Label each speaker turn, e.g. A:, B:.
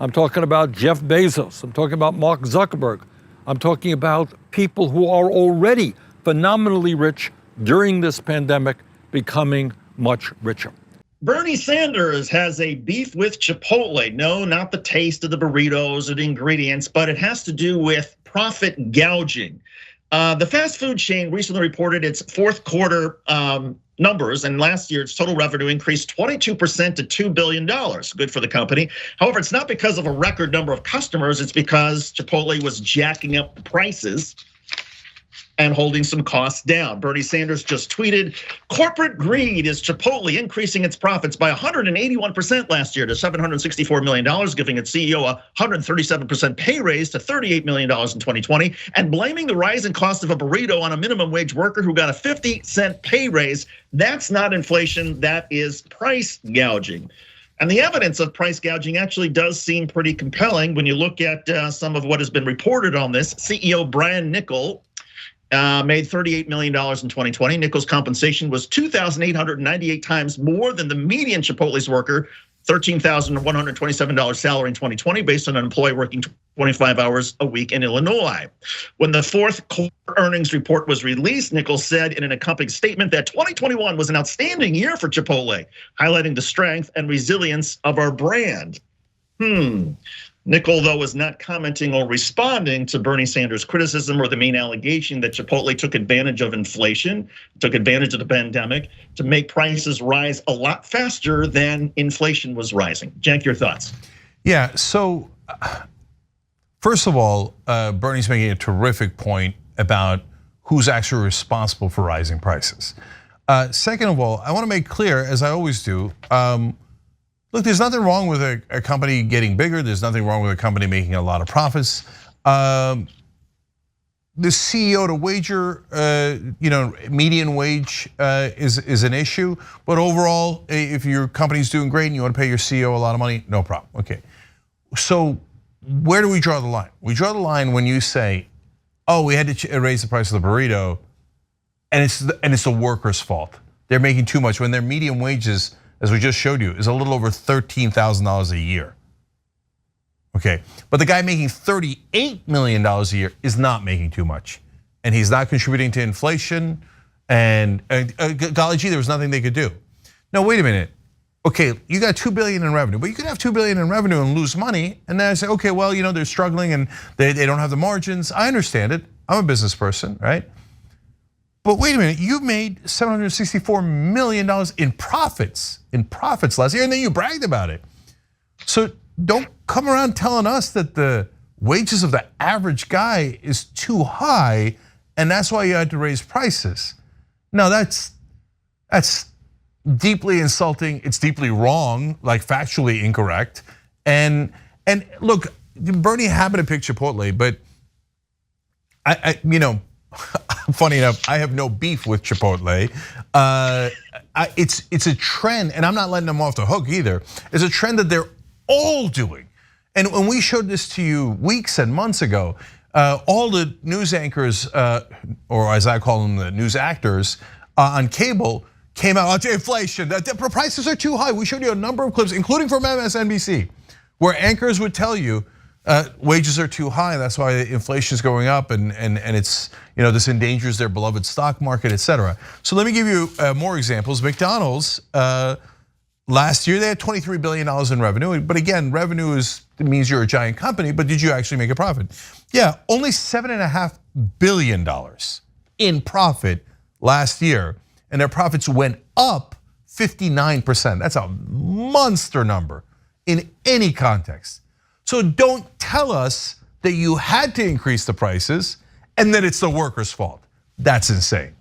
A: I'm talking about Jeff Bezos. I'm talking about Mark Zuckerberg. I'm talking about people who are already phenomenally rich during this pandemic becoming much richer.
B: Bernie Sanders has a beef with Chipotle. No, not the taste of the burritos or the ingredients, but it has to do with profit gouging. The fast food chain recently reported its fourth quarter numbers, and last year its total revenue increased 22% to $2 billion. Good for the company. However, it's not because of a record number of customers, it's because Chipotle was jacking up the prices and holding some costs down. Bernie Sanders just tweeted, corporate greed is Chipotle increasing its profits by 181% last year to $764 million, giving its CEO a 137% pay raise to $38 million in 2020, and blaming the rise in cost of a burrito on a minimum wage worker who got a 50-cent pay raise. That's not inflation, that is price gouging. And the evidence of price gouging actually does seem pretty compelling when you look at some of what has been reported on this. CEO Brian Niccol made $38 million in 2020. Niccol's compensation was 2,898 times more than the median Chipotle's worker, $13,127 salary in 2020, based on an employee working 25 hours a week in Illinois. When the fourth quarter earnings report was released, Niccol said in an accompanying statement that 2021 was an outstanding year for Chipotle, highlighting the strength and resilience of our brand. Niccol, though, was not commenting or responding to Bernie Sanders' criticism or the main allegation that Chipotle took advantage of inflation, took advantage of the pandemic to make prices rise a lot faster than inflation was rising. Cenk, your thoughts?
C: Yeah, so first of all, Bernie's making a terrific point about who's actually responsible for rising prices. Second of all, I want to make clear, as I always do, look, there's nothing wrong with a company getting bigger. There's nothing wrong with a company making a lot of profits. The CEO to wager, median wage is an issue. But overall, if your company's doing great and you want to pay your CEO a lot of money, no problem. Okay, so where do we draw the line? We draw the line when you say, "Oh, we had to raise the price of the burrito," and it's the workers' fault. They're making too much when their median wages, as we just showed you, is a little over $13,000 a year. Okay, but the guy making $38 million a year is not making too much. And he's not contributing to inflation, and golly gee, there was nothing they could do. Now, wait a minute. Okay, you got $2 billion in revenue, but you could have $2 billion in revenue and lose money. And then I say, okay, well, they're struggling and they don't have the margins. I understand it, I'm a business person, right? But wait a minute, you made $764 million in profits last year, and then you bragged about it. So don't come around telling us that the wages of the average guy is too high, and that's why you had to raise prices. No, that's deeply insulting. It's deeply wrong, like factually incorrect. And look, Bernie happened to pick Chipotle, but funny enough, I have no beef with Chipotle. It's a trend, and I'm not letting them off the hook either. It's a trend that they're all doing. And when we showed this to you weeks and months ago, all the news anchors, or as I call them, the news actors on cable came out, inflation, the prices are too high. We showed you a number of clips, including from MSNBC, where anchors would tell you wages are too high. That's why inflation is going up, and it's this endangers their beloved stock market, et cetera. So let me give you more examples. McDonald's last year they had $23 billion in revenue, but again, revenue means you're a giant company. But did you actually make a profit? Yeah, only $7.5 billion in profit last year, and their profits went up 59%. That's a monster number in any context. So don't tell us that you had to increase the prices and that it's the workers' fault. That's insane.